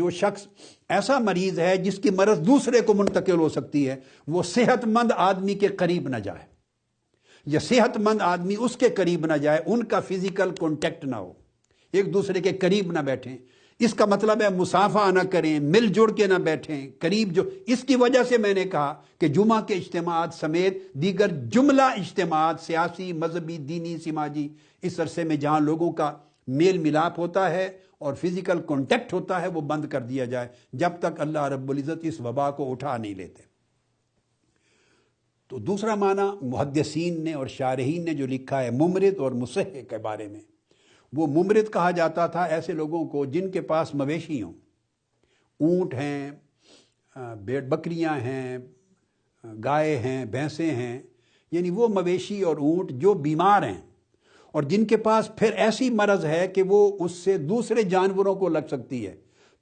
جو شخص ایسا مریض ہے جس کی مرض دوسرے کو منتقل ہو سکتی ہے، وہ صحت مند آدمی کے قریب نہ جائے، یا صحت مند آدمی اس کے قریب نہ جائے، ان کا فزیکل کانٹیکٹ نہ ہو، ایک دوسرے کے قریب نہ بیٹھیں۔ اس کا مطلب ہے مصافحہ نہ کریں، مل جڑ کے نہ بیٹھیں قریب۔ جو اس کی وجہ سے میں نے کہا کہ جمعہ کے اجتماعات سمیت دیگر جملہ اجتماعات، سیاسی، مذہبی، دینی، سماجی، اس عرصے میں جہاں لوگوں کا میل ملاپ ہوتا ہے اور فزیکل کانٹیکٹ ہوتا ہے، وہ بند کر دیا جائے جب تک اللہ رب العزت اس وبا کو اٹھا نہیں لیتے۔ تو دوسرا معنی محدثین نے اور شارحین نے جو لکھا ہے ممرض اور مصحح کے بارے میں، وہ ممرض کہا جاتا تھا ایسے لوگوں کو جن کے پاس مویشی ہوں، اونٹ ہیں، بکریاں ہیں، گائے ہیں، بھینسیں ہیں، یعنی وہ مویشی اور اونٹ جو بیمار ہیں اور جن کے پاس پھر ایسی مرض ہے کہ وہ اس سے دوسرے جانوروں کو لگ سکتی ہے،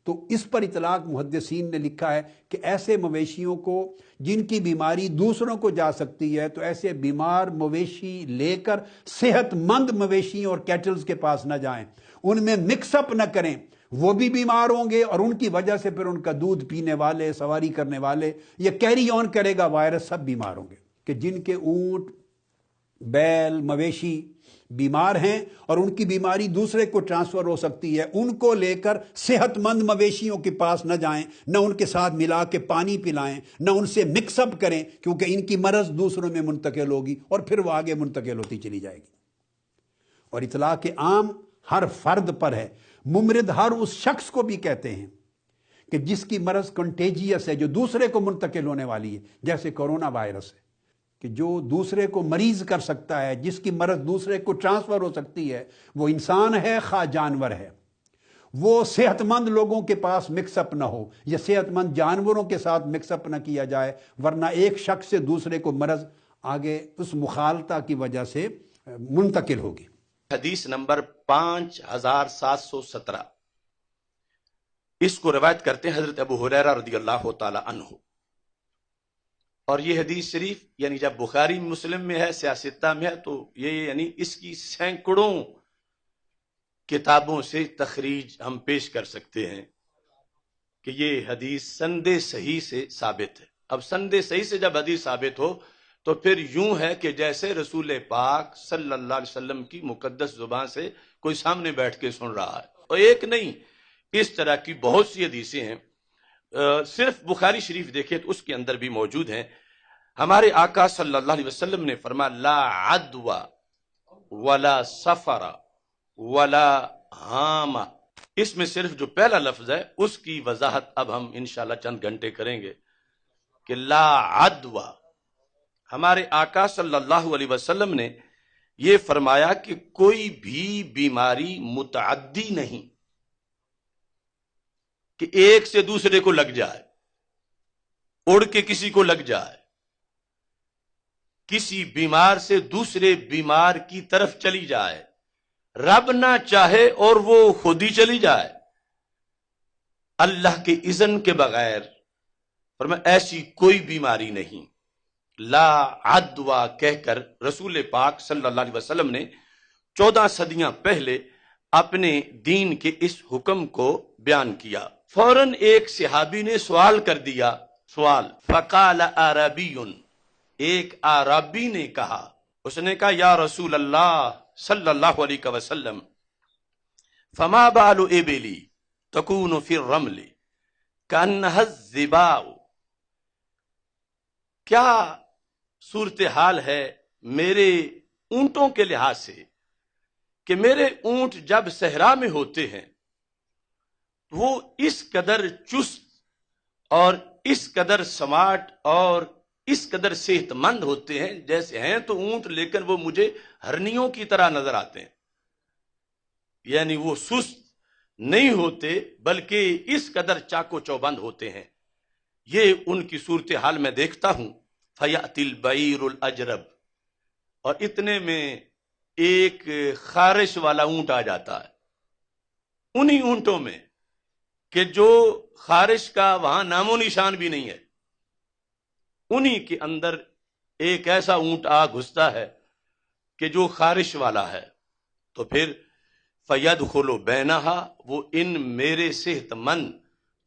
تو اس پر اطلاق محدثین نے لکھا ہے کہ ایسے مویشیوں کو جن کی بیماری دوسروں کو جا سکتی ہے، تو ایسے بیمار مویشی لے کر صحت مند مویشیوں اور کیٹلز کے پاس نہ جائیں، ان میں مکس اپ نہ کریں، وہ بھی بیمار ہوں گے اور ان کی وجہ سے پھر ان کا دودھ پینے والے، سواری کرنے والے، یا کیری آن کرے گا وائرس، سب بیمار ہوں گے۔ کہ جن کے اونٹ، بیل، مویشی بیمار ہیں اور ان کی بیماری دوسرے کو ٹرانسفر ہو سکتی ہے، ان کو لے کر صحت مند مویشیوں کے پاس نہ جائیں، نہ ان کے ساتھ ملا کے پانی پلائیں، نہ ان سے مکس اپ کریں، کیونکہ ان کی مرض دوسروں میں منتقل ہوگی اور پھر وہ آگے منتقل ہوتی چلی جائے گی۔ اور اطلاق عام ہر فرد پر ہے، ممرض ہر اس شخص کو بھی کہتے ہیں کہ جس کی مرض کنٹیجیس ہے، جو دوسرے کو منتقل ہونے والی ہے، جیسے کورونا وائرس ہے کہ جو دوسرے کو مریض کر سکتا ہے، جس کی مرض دوسرے کو ٹرانسفر ہو سکتی ہے، وہ انسان ہے خواہ جانور ہے، وہ صحت مند لوگوں کے پاس مکس اپ نہ ہو، یا صحت مند جانوروں کے ساتھ مکس اپ نہ کیا جائے، ورنہ ایک شخص سے دوسرے کو مرض آگے اس مخالطہ کی وجہ سے منتقل ہوگی۔ حدیث نمبر 5717، اس کو روایت کرتے ہیں حضرت ابو ہریرہ رضی اللہ تعالی عنہ، اور یہ حدیث شریف یعنی جب بخاری مسلم میں ہے، سیاستہ میں ہے، تو یہ یعنی اس کی سینکڑوں کتابوں سے تخریج ہم پیش کر سکتے ہیں کہ یہ حدیث سند صحیح سے ثابت ہے۔ اب سند صحیح سے جب حدیث ثابت ہو تو پھر یوں ہے کہ جیسے رسول پاک صلی اللہ علیہ وسلم کی مقدس زبان سے کوئی سامنے بیٹھ کے سن رہا ہے، اور ایک نہیں، اس طرح کی بہت سی حدیثیں ہیں۔ صرف بخاری شریف دیکھیں تو اس کے اندر بھی موجود ہیں۔ ہمارے آقا صلی اللہ علیہ وسلم نے فرمایا لا عدوى ولا سفر ولا ہامہ، اس میں صرف جو پہلا لفظ ہے اس کی وضاحت اب ہم انشاءاللہ چند گھنٹے کریں گے کہ لا عدوى، ہمارے آقا صلی اللہ علیہ وسلم نے یہ فرمایا کہ کوئی بھی بیماری متعدی نہیں کہ ایک سے دوسرے کو لگ جائے، اڑ کے کسی کو لگ جائے، کسی بیمار سے دوسرے بیمار کی طرف چلی جائے، رب نہ چاہے اور وہ خود ہی چلی جائے اللہ کے اذن کے بغیر، فرمایا ایسی کوئی بیماری نہیں۔ لا عدوى کہہ کر رسول پاک صلی اللہ علیہ وسلم نے 14 صدیاں پہلے اپنے دین کے اس حکم کو بیان کیا۔ فوراً ایک صحابی نے سوال کر دیا، سوال، فقال عربی، ایک عربی نے کہا، اس نے کہا یا رسول اللہ صلی اللہ علیہ وسلم، فما بال ابلی تکون فی الرمل کانها الظباء، کیا صورتحال ہے میرے اونٹوں کے لحاظ سے کہ میرے اونٹ جب صحرا میں ہوتے ہیں وہ اس قدر چست اور اس قدر سمارٹ اور اس قدر صحت مند ہوتے ہیں، جیسے ہیں تو اونٹ لیکن وہ مجھے ہرنیوں کی طرح نظر آتے ہیں، یعنی وہ سست نہیں ہوتے بلکہ اس قدر چاقو چوبند ہوتے ہیں۔ یہ ان کی صورتحال میں دیکھتا ہوں۔ فیأتی البعیر الاجرب، اور اتنے میں ایک خارش والا اونٹ آ جاتا ہے، انہی اونٹوں میں کہ جو خارش کا وہاں نام و نشان بھی نہیں ہے، انہی کے اندر ایک ایسا اونٹ آ گھستا ہے کہ جو خارش والا ہے، تو پھر فیدخل بینہا، وہ ان میرے صحت مند